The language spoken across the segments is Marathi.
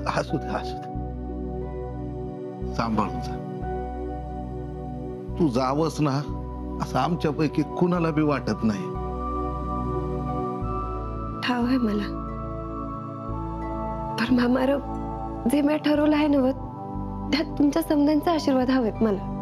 असू दे असू दे, सांभाळून जा. तू जावंस ना असं आमच्यापैकी कुणाला बी वाटत नाही. ठाव आहे मला, पण मामार जे मी ठरवलं आहे ना त्यात तुमच्या समजांचा आशीर्वाद हवेत मला.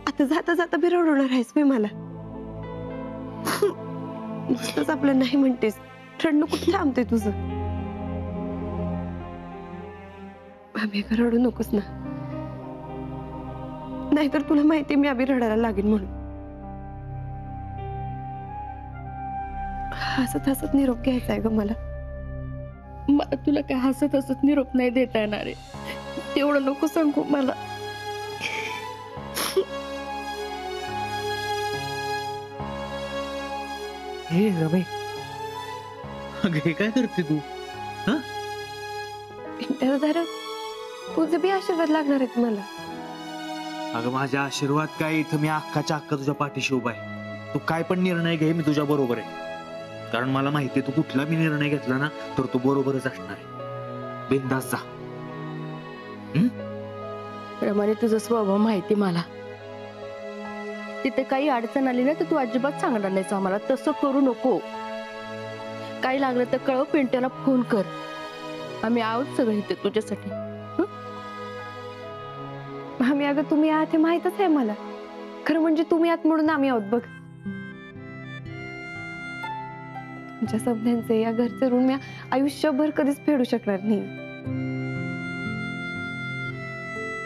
आता जाता जाता बी रडवणार आहेस मी मला. नुसतंच आपलं नाही म्हणतेस, रडणं कुठे थांबते तुझं. आम्ही रडू नकोस ना, नाहीतर तुला माहिती मी अभि रडायला लागेन म्हणून. हसत हसत निरोप घ्यायचा आहे ग मला. तुला काय हसत हसत निरोप नाही देता येणार आहे, तेवढं नको सांगू मला. हे रमे, अगं हे काय करते तू? तुझे बी आशीर्वाद लागणार आहेत मला. अगं माझा आशीर्वाद काय, इथं मी अख्खाच्या अख्खा तुझ्या पाठीशी उभा आहे. तू काय पण निर्णय घे, मी तुझ्या बरोबर आहे. कारण मला माहितीये तू कुठला मी निर्णय घेतला ना तर तू बरोबरच असणार आहे. बिनधास्त जा. प्रमाणे तुझा स्वभाव माहिती मला. तिथे काही अडचण आली ना तर तू अजिबात सांगणार नाहीस आम्हाला. तसं करू नको. काही लागलं तर कळव, पिंट्याला फोन कर. आम्ही आहोत सगळे इथे तुझ्यासाठी. आम्ही अगं तुम्ही आहात हे माहितच आहे मला. खरं म्हणजे तुम्ही आहात म्हणून आम्ही आहोत बघ. तुमच्या समध्यांचे या घरचे ऋण मी आयुष्यभर कधीच फेडू शकणार नाही.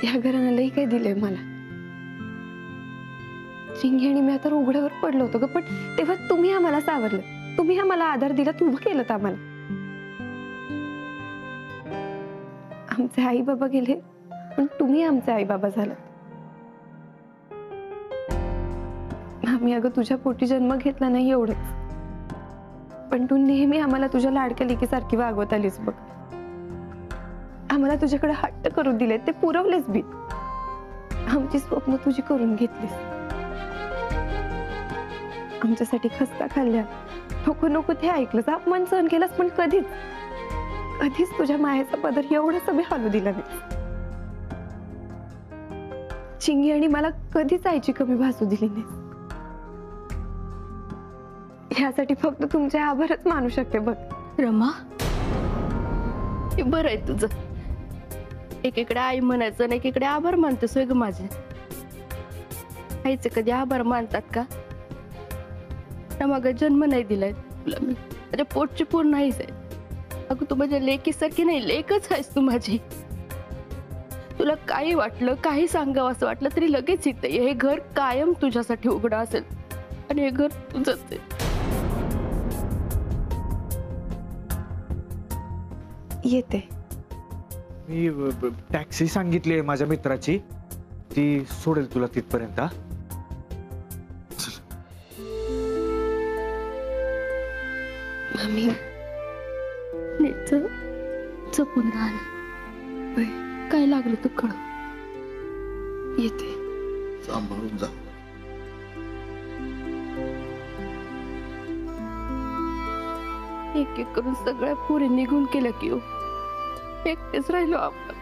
या घराला लई काही दिलंय मला. चिंगी आणि मी आता उघड्यावर पडलो होतो ग, पण तेव्हा तुम्ही आम्हाला सावरलं. तुम्ही आम्हाला आधार दिला, उभं केलं आम्हाला. आमचे आई बाबा गेले पण तुम्ही आमचे आई बाबा झालात. आम्ही अगं तुझ्या पोटी जन्म घेतला नाही एवढंच, पण तू नेहमी आम्हाला तुझ्या लाडक्या लेकीसारखी वागवत आलीस बघ. आम्हाला तुझ्याकडे हट्ट करून दिले, ते पुरवलेच बी. आमची स्वप्न तुझी करून घेतलीस. आमच्यासाठी खस्ता खाल्ल्या, नको नको ते ऐकलंस, अपमान सहन केलास, पण कधीच कधीच तुझ्या मायेचा पदर एवढा सगळे हलू दिला नाही. चिंगी आणि मला कधीच आईची कमी भासू दिली नाही. ह्यासाठी फक्त तुमचे आभारच मानू शकते बघ. रमा, हे बरं आहे तुझं. एकीकडे आई म्हणायचं आणि एकीकडे आभार मानतेस ग माझे. आईचे कधी आभार मानतात का? मग जन्म नाही दिलाय तुला मी, माझ्या पोटची पूर्ण नाहीच आहे. अगं तू माझ्या लेकीसारखी नाही, लेकच आहेस तू माझी. तुला काही वाटलं, काही सांगावं असं वाटलं तरी लगेच इथे ये. हे घर कायम तुझ्यासाठी उघडं असेल आणि हे घर तुझंच आहे. येते मी टॅक्सी सांगितली आहे माझ्या मित्राची, ती सोडेल तुला तिथपर्यंत. मम्मी नीट जपून राहा. काय लागलं तू कळ. येते. सांभाळून जा. एक एक करून सगळ्या पुरी निघून केलं की एकटेच राहिलो आपण.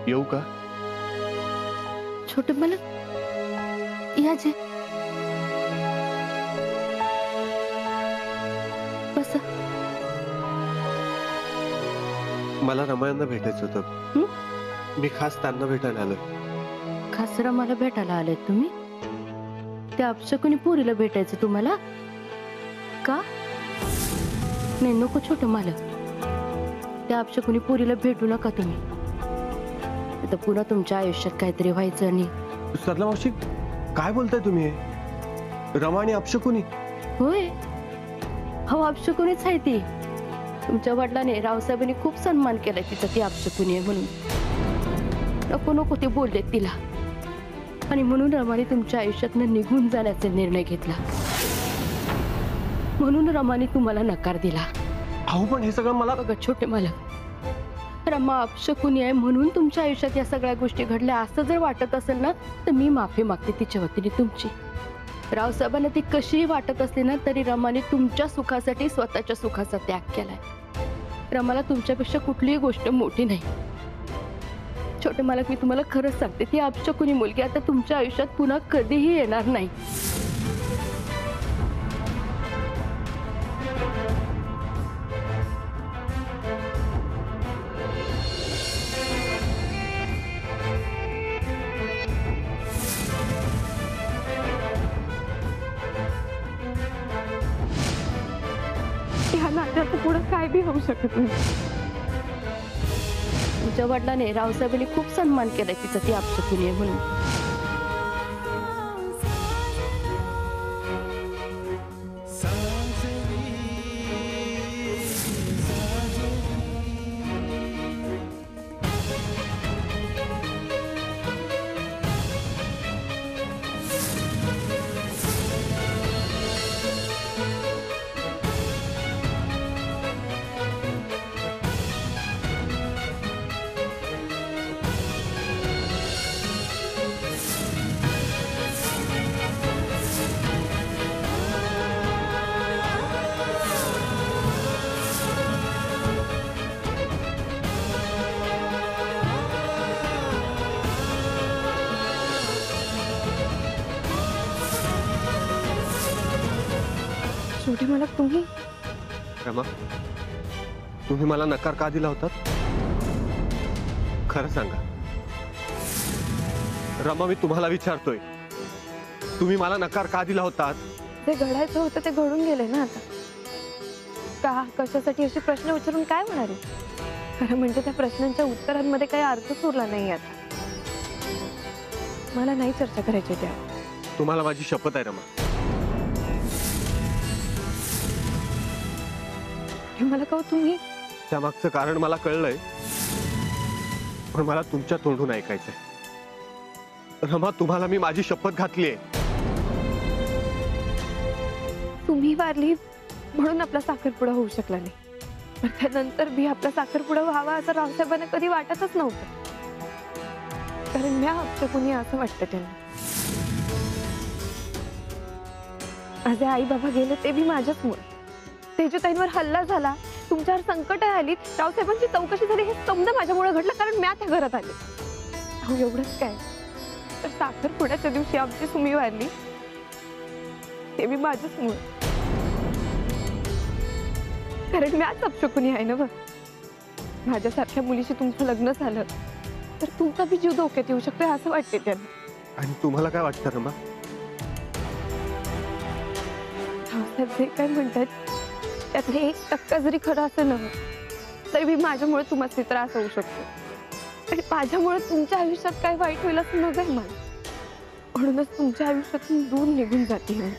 येऊ का? छोटे मला या जे मला रमायांना भेटायचं होतं. मी खास त्यांना भेटायला आलोय. खासरा मला भेटायला आले तुम्ही? त्या अपशकुनी पोरीला भेटायचं तुम्हाला का? नाही नको छोटे मालक, त्या अपशकुनी पोरीला भेटू नका तुम्ही. आता पुन्हा तुमच्या आयुष्यात काहीतरी व्हायचं आणि सरला मावशी, काय बोलताय तुम्ही? रमा आणि अपशकुनी? होय, हो अपशकुनीच आहे ती. तुमच्या वडिलांनी रावसाहेबांनी खूप सन्मान केलाय तिचा, ती अपशकुनी आहे म्हणून. नको नको ते बोलले तिला, आणि म्हणून रमाने तुमच्या आयुष्यातनं निघून जाण्याचा निर्णय घेतला. म्हणून रमाने तुम्हाला नकार दिला. अहो पण हे सगळं मला बघा छोटे मालक, रमा अपशकुनी आहे म्हणून तुमच्या आयुष्यात या सगळ्या गोष्टी घडल्या असं जर वाटत असेल ना, तर मी माफी मागते तिच्या वतीने तुमची. रावसाहेबांना ती कशीही वाटत असली ना, तरी रमाने तुमच्या सुखासाठी स्वतःच्या सुखाचा त्याग केलाय. रमाला तुमच्यापेक्षा कुठलीही गोष्ट मोठी नाही. छोटे मालक, मी तुम्हाला खरंच सांगते, ती अपशकुनी मुलगी आता तुमच्या आयुष्यात पुन्हा कधीही येणार नाही. ह्या नात्याचं पुढे काय बी होऊ शकत नाही. तुमच्या वडिलांनी रावसाहेबांनी खूप सन्मान केलाय तिचा, ती अपशकुनी आहे म्हणून. छोटे मालक, तुम्ही रमा, तुम्ही मला नकार का दिला होता? खरं सांगा रमा, मी तुम्हाला विचारतोय, तुम्ही मला नकार का दिला होता? जे घडायचं होतं ते घडून गेले ना आता. का कशासाठी असे प्रश्न विचारून काय होणार आहे? खरं म्हणजे त्या प्रश्नांच्या उत्तरांमध्ये काही अर्थच उरला नाही आता. मला नाही चर्चा करायची त्या. तुम्हाला माझी शपथ आहे रमा. हे मला कहो तुम्ही. त्यामागचं कारण मला कळलंय, पण मला तुमच्या तोंडून ऐकायचंय. रमा, तुम्हाला मी माझी शपथ घातलीये. तुम्ही वारली म्हणून आपला साखरपुडा होऊ शकला नाही, पण त्यानंतर मी आपला साखरपुडा व्हावा असं रावसाहेबांना कधी वाटतच नव्हतं. कारण मी अपशकुनी असं वाटतं त्यांना. माझे आई बाबा गेले ते बी माझ्याचमुळे. तेजूताईंवर हल्ला झाला, तुमच्यावर संकट आली, रावसाहेबांची चौकशी झाली, हे समजा माझ्यामुळे घडलं कारण मी त्या घरात आले. अहो एवढंच काय, तर साखरपुड्याच्या दिवशी आमची सुमी वारली ते मी माझ्याचमुळे. कारण मी आज अपशकुनी आहे ना. माझ्यासारख्या मुलीशी तुमचं लग्न झालं तर तुमचा बी जीव धोक्यात येऊ शकतो असं वाटते त्यांना. आणि तुम्हाला काय वाटतं रमा? रावसाहेब जे काय म्हणतात त्यातले 1% जरी खरं असं नव्हे तरी मी माझ्यामुळे तुम्हाला त्रास होऊ शकतो, आणि माझ्यामुळे तुमच्या आयुष्यात काय वाईट होईल असं नव्हे मला. म्हणूनच तुमच्या आयुष्यातून दूर निघून जाते मी.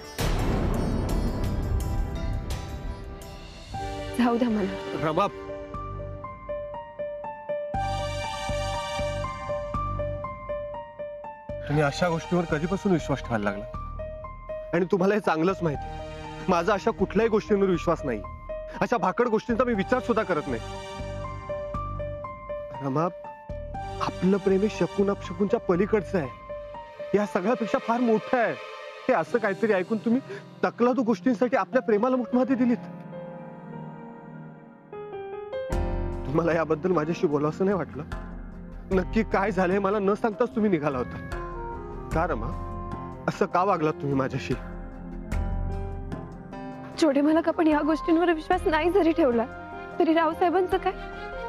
जाऊ द्या मला. रमा, तुम्ही अशा गोष्टीवर कधीपासून विश्वास ठेवायला लागला? आणि तुम्हाला हे चांगलंच माहिती, माझा अशा कुठल्याही गोष्टींवर विश्वास नाही. अशा भाकड गोष्टींचा मी विचार सुद्धा करत नाही. रमा, आपलं प्रेम हे शकून अपशकूनच्या पलीकडचं आहे. या सगळ्यापेक्षा फार मोठं आहे. हे असं काहीतरी ऐकून तुम्ही तकलादू गोष्टींसाठी आपल्या प्रेमाला मुठमाती दिलीत. तुम्हाला याबद्दल माझ्याशी बोलावंसं नाही वाटलं? नक्की काय झालंय मला न सांगताच तुम्ही निघाला होता. का रमा, असं का वागलात तुम्ही माझ्याशी? छोटे मला का पण या गोष्टींवर विश्वास नाही जरी ठेवला तरी रावसाहेबांचं काय?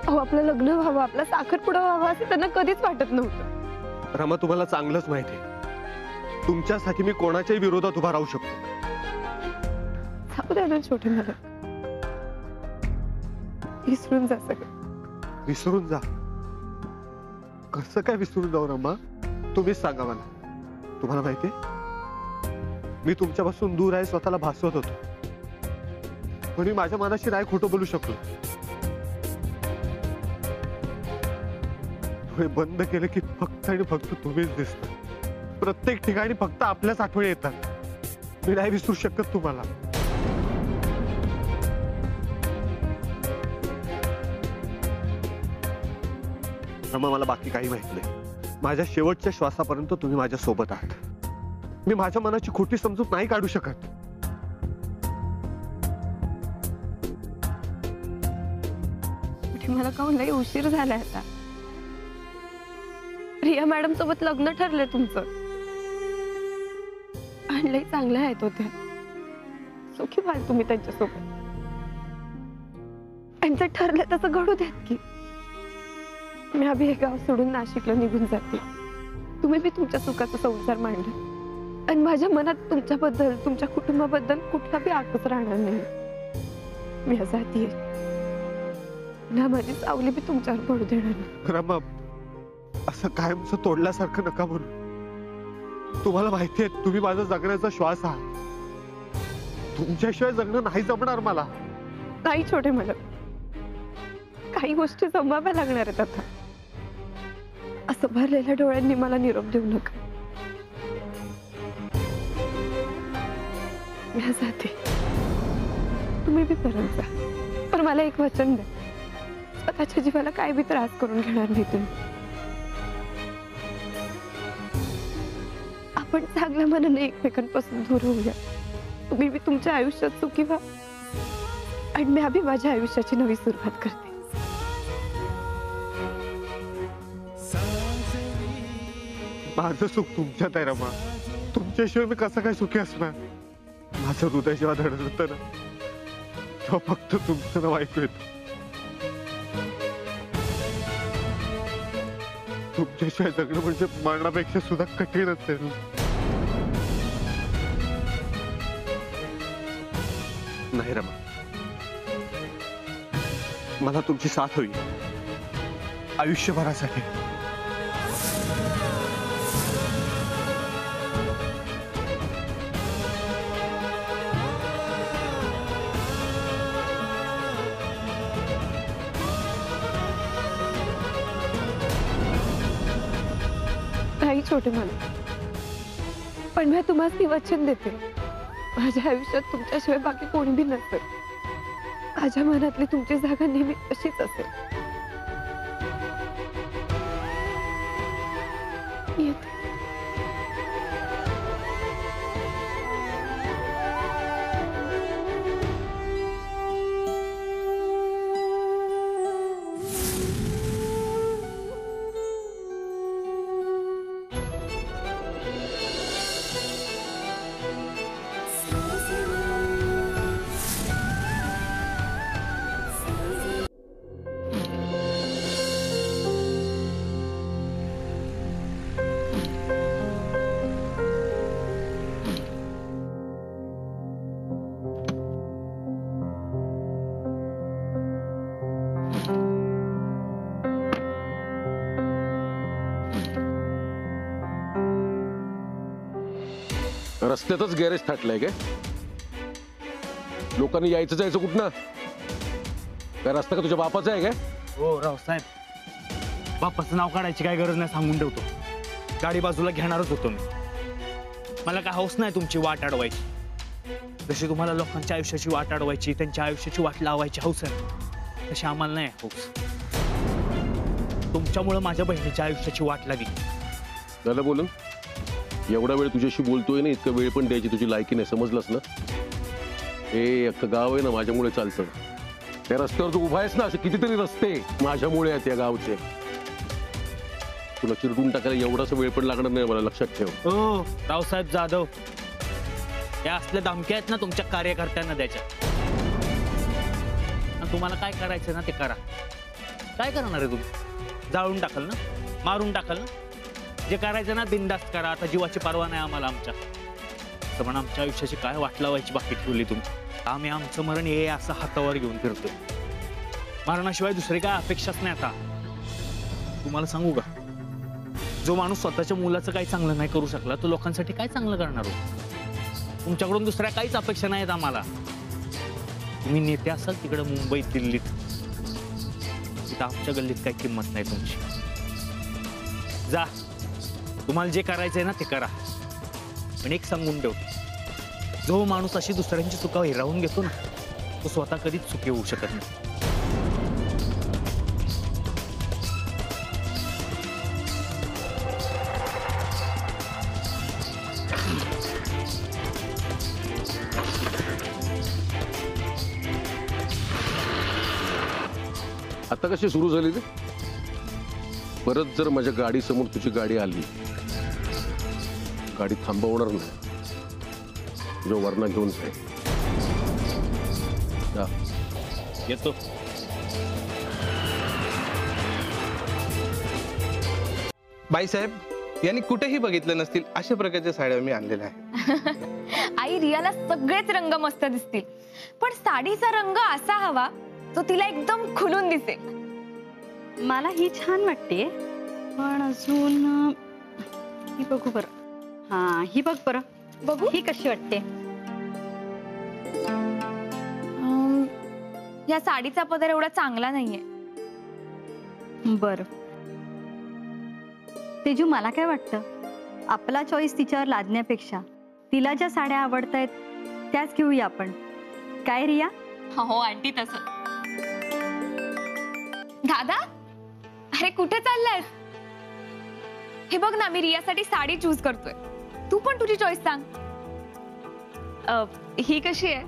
अहो आपलं लग्न व्हावं, आपला साखरपुडा व्हावा असं त्यांना कधीच वाटत नव्हतं. रमा, तुम्हाला चांगलंच माहिती आहे तुमच्यासाठी मी कोणाच्याही विरोधात उभा राहू शकतो. जाऊ द्या ना छोटे मालक, विसरून जा सगळं. विसरून जा? कसं काय विसरून जाऊ रमा? तुम्हीच सांगा मला. तुम्हाला माहितीये मी तुमच्यापासून दूर आहे स्वतःला भासवत होतो, पण मी माझ्या मनाशी नाही खोटं बोलू शकलो. डोळे बंद केले की फक्त आणि फक्त तुम्हीच दिसता. प्रत्येक ठिकाणी फक्त आपल्याच आठवणी येतात. मी नाही विसरू शकत तुम्हाला. रमा, मला बाकी काही माहित नाही. माझ्या शेवटच्या श्वासापर्यंत तुम्ही माझ्या सोबत आहात. मी माझ्या मनाची खोटी समजूत नाही काढू शकत. मला काहून लई उशीर झालाय आता. रिया मॅडम सोबत लग्न ठरलंय तुमचं, आणि लई चांगल्या आहेत होत्या. सुखी व्हाल तुम्ही त्यांच्यासोबत. त्यांचं ठरलंय तसं घडू देत की. मी अभि हे गाव सोडून नाशिकला निघून जाते. तुम्ही बी तुमच्या सुखाचा संसार मांडला, आणि माझ्या मनात तुमच्याबद्दल, तुमच्या कुटुंबाबद्दल कुठला बी आकच राहणार नाही. मी जातीये ना, माझी सावली बी तुमच्यावर पडू देणार नाही. रमा, असं कायमचं तोडल्यासारखं नका बोलू. तुम्हाला माहितीये तुम्ही माझा जगण्याचा श्वास आहात. तुमच्याशिवाय जगणं नाही जमणार मला. काही छोटे मला काही गोष्टी जमाव्या लागणार आहेत आता. असं भरलेल्या डोळ्यांनी मला निरोप देऊ नका. मी जाते, तुम्ही बी परत जा. पण मला एक वचन द्या, स्वतःच्या जीवाला काय बी त्रास करून घेणार नाही तुम्ही. आपण चांगल्या मनाने एकमेकांपासून दूर होऊया. तुम्ही बी तुमच्या आयुष्यात सुखी व्हा, आणि मी अभि माझ्या आयुष्याची नवी सुरुवात करते. माझं सुख तुमच्यात आहे रमा. तुमच्याशिवाय मी कसं काय सुखी असणार? माझं हृदय जेव्हा धडधडतं ना, तेव्हा फक्त तुमचं नाव ऐकू येतं. तुमच्याशिवाय जगणं म्हणजे मरणापेक्षा सुद्धा कठीण असेल. नाही रमा, मला तुमची साथ हवी आयुष्यभरासाठी. काही छोटे मला, पण मी तुम्हाला वचन देते, माझ्या आयुष्यात तुमच्याशिवाय बाकी कोणी बी नसेल. माझ्या मनातली तुमची जागा नेहमी अशीच असेल. येते. रस्त्यातच गॅरेज थाटलंय काय? लोकांनी यायचं जायचं कुठनं? काय रस्ता का तुझ्या बापाचा आहे काय? हो रावसाहेब, बापाचं नाव काढायची काय गरज नाही, सांगून ठेवतो. गाडी बाजूला घेणारच होतो मी. मला काय हौस नाही तुमची वाट अडवायची. जशी तुम्हाला लोकांच्या आयुष्याची वाट अडवायची, त्यांच्या आयुष्याची वाट लावायची हौस आहे, तशी आम्हाला नाही हौस. तुमच्यामुळे माझ्या बहिणीच्या आयुष्याची वाट लागली. झालं बोलून? एवढा वेळ तुझ्याशी बोलतोय ना, इतका वेळ पण द्यायची तुझी लायकी नाही, समजलंस ना? हे अख्खं गाव आहे ना माझ्यामुळे चालतं. त्या रस्त्यावर तू उभा आहेस ना, असे कितीतरी रस्ते माझ्यामुळे आहेत या गावचे. तुला चिरडून टाकायला एवढाच वेळ पण लागणार नाही, मला लक्षात ठेव. हो रावसाहेब जाधव, या असल्या धमक्या आहेत ना तुमच्या कार्यकर्त्यांना द्यायच्या. आणि तुम्हाला काय करायचं ना ते करा. काय करणार आहे तुम्ही? जाळून टाकाल ना, मारून टाकाल ना? जे करायचं ना बिनधास्त करा, आता जीवाची पर्वा नाही आम्हाला आमच्या. तर पण आमच्या आयुष्याची काय वाट लावायची बाकी ठेवली तुम्ही? आम्ही आमचं मरण हे असं हातावर घेऊन फिरतोय. मरणाशिवाय दुसरी काय अपेक्षाच नाही आता. तुम्हाला सांगू का, जो माणूस स्वतःच्या मुलाचं काही चांगलं नाही करू शकला तो लोकांसाठी काय चांगलं करणार हो? तुमच्याकडून दुसऱ्या काहीच अपेक्षा नाहीत आम्हाला. तुम्ही नेते असाल तिकडे मुंबईत, दिल्लीत, तिथं आमच्या गल्लीत काही किंमत नाही तुमची. जा, तुम्हाला जे करायचंय ना ते करा. पण एक सांगून ठेवतो, जो माणूस अशी दुसऱ्यांची चुका हिरावून घेतो ना तो स्वतः कधीच चुकी होऊ शकत नाही. आता कशी सुरू झाली ते? परत जर माझ्या गाडी समोर तुझी गाडी आली, गाडी थांबवणार नाही, तुझ्या वरना घेऊन जाईल. येतो. बाईसाहेब, यांनी कुठेही बघितलं नसतील अशा प्रकारच्या साड्या मी आणलेल्या आहेत. आई, रियाला सगळेच रंग मस्त दिसतील, पण साडीचा रंग असा हवा तो तिला एकदम खुलून दिसेल. मला ही छान वाटते, पण अजून ही बघू बरं. हा, ही बघ बरं. बघू ही कशी वाटते? या साडीचा पदर एवढा चांगला नाहीये. बर तेजू, मला काय वाटतं, आपला चॉईस तिच्यावर लादण्यापेक्षा तिला ज्या साड्या आवडतायत त्याच घेऊया आपण. काय रिया? हो आंटी, तसं. दादा, अरे कुठे चाललायस? हे बघ ना, मी रियासाठी साडी चूज करतोय. तू पण तुझी चॉईस सांग. ही कशी आहे?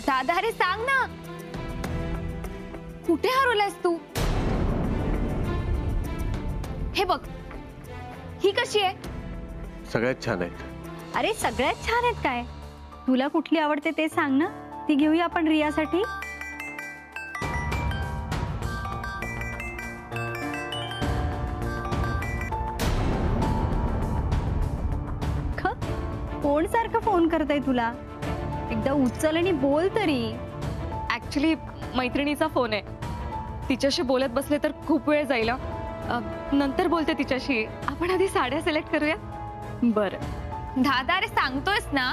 दादा, अरे सांग ना, कुठे हरवलायस तू? हे बघ, ही कशी आहे? सगळ्यात छान आहेत. अरे सगळ्यात छान आहेत काय? तुला कुठली आवडते ते सांग ना, ती घेऊया आपण रियासाठी. कोण सारखं फोन करताय तुला? एकदा उचल आणि बोल तरी. ऍक्च्युली मैत्रिणीचा फोन आहे, तिच्याशी बोलत बसले तर खूप वेळ जाईल. नंतर बोलते तिच्याशी. आपण आधी साड्या सिलेक्ट करूया. बरं. दादा, अरे सांगतोयस ना,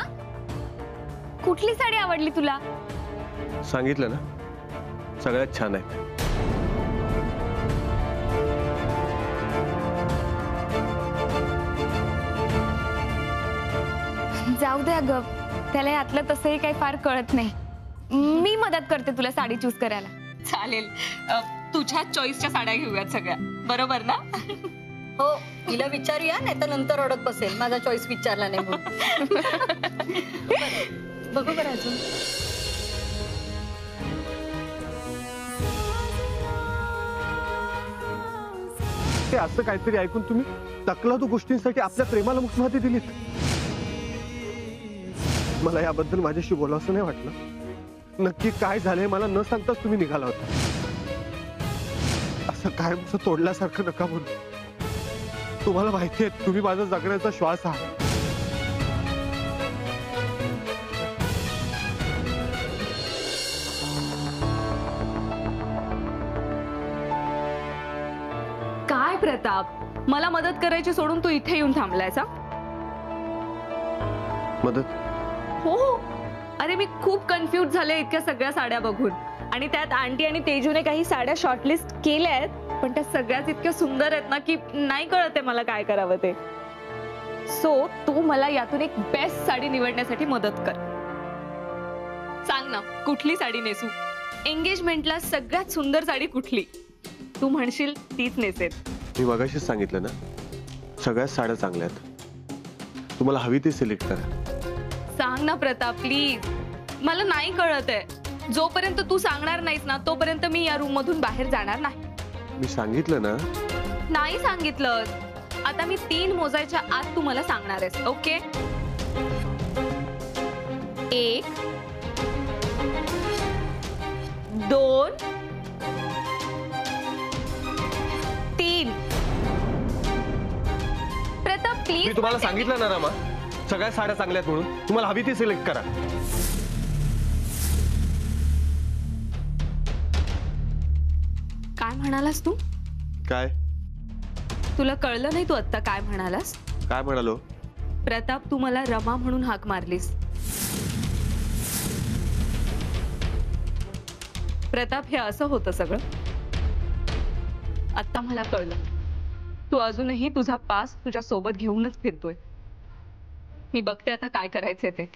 कुठली साडी आवडली तुला? सांगितलं ना, सगळ्यात छान आहेत. जाऊ दे अगं, त्याला यातलं तसंही काही फार कळत नाही. मी मदत करते तुला साडी चूज करायला. चालेल, तुझ्या चॉईसच्या साड्या घेऊयात सगळ्या, बरोबर ना? हो, तिला विचारूया, नाही तर नंतर ओढत बसेल माझा चॉईस विचारला नाही म्हणून. बघू बरं अजून. ते असं काहीतरी ऐकून तुम्ही तकलादू गोष्टींसाठी आपल्या प्रेमाला मुखमाती दिलीत. मला याबद्दल माझ्याशी बोलावंसं नाही वाटलं. नक्की काय झालंय मला न सांगताच तुम्ही निघाला होता. असं कायमचं तोडल्यासारखं नका म्हणून. तुम्हाला माहितीये, तुम्ही माझा जगण्याचा श्वास आहात. काय प्रताप, मला मदत करायची सोडून तू इथे येऊन थांबलायचा? मदत? हो, अरे मी खूप कन्फ्युज झाले इतक्या सगळ्या साड्या बघून. आणि त्यात आंटी आणि तेजूने काही साड्या शॉर्टलिस्ट केल्या आहेत, पण त्या सगळ्याच इतक्या सुंदर आहेत ना की नाही कळत आहे मला काय करावं ते. सो तू मला यातून एक बेस्ट साडी निवडण्यासाठी मदत कर. सांग ना, कुठली साडी नेसू? एंगेजमेंटला सगळ्यात सुंदर साडी कुठली? तू म्हणशील तीच नेसेल. मी मगाशीच सांगितलं ना, सगळ्यात साड्या चांगल्या आहेत. तुम्हाला हवी ती सिलेक्ट करा. सांग ना प्रताप, प्लीज. मला नाही कळत आहे. जोपर्यंत तू सांगणार नाहीस ना, तोपर्यंत मी या रूम मधून बाहेर जाणार नाही. मी सांगितलं ना. नाही सांगितलं. आता मी 3 मोजायच्या आत तू मला सांगणार आहेस, ओके? 1 2 3 प्रताप मी प्लीज तुम्हाला सांगितलं ना रमा, सगळ्या साड्या चांगल्या आहेत म्हणून. तुम्हाला हवी ती सिलेक्ट करा. काय म्हणालास तू? काय तुला कळलं नाही तू आत्ता काय म्हणालास? काय म्हणालो? प्रताप तू मला रमा म्हणून हाक मारलीस. प्रताप हे असं होतं सगळं. आता मला कळलं तू अजूनही तुझा पास तुझ्या सोबत घेऊनच फिरतोय. मी बघते आता काय करायचंय ते.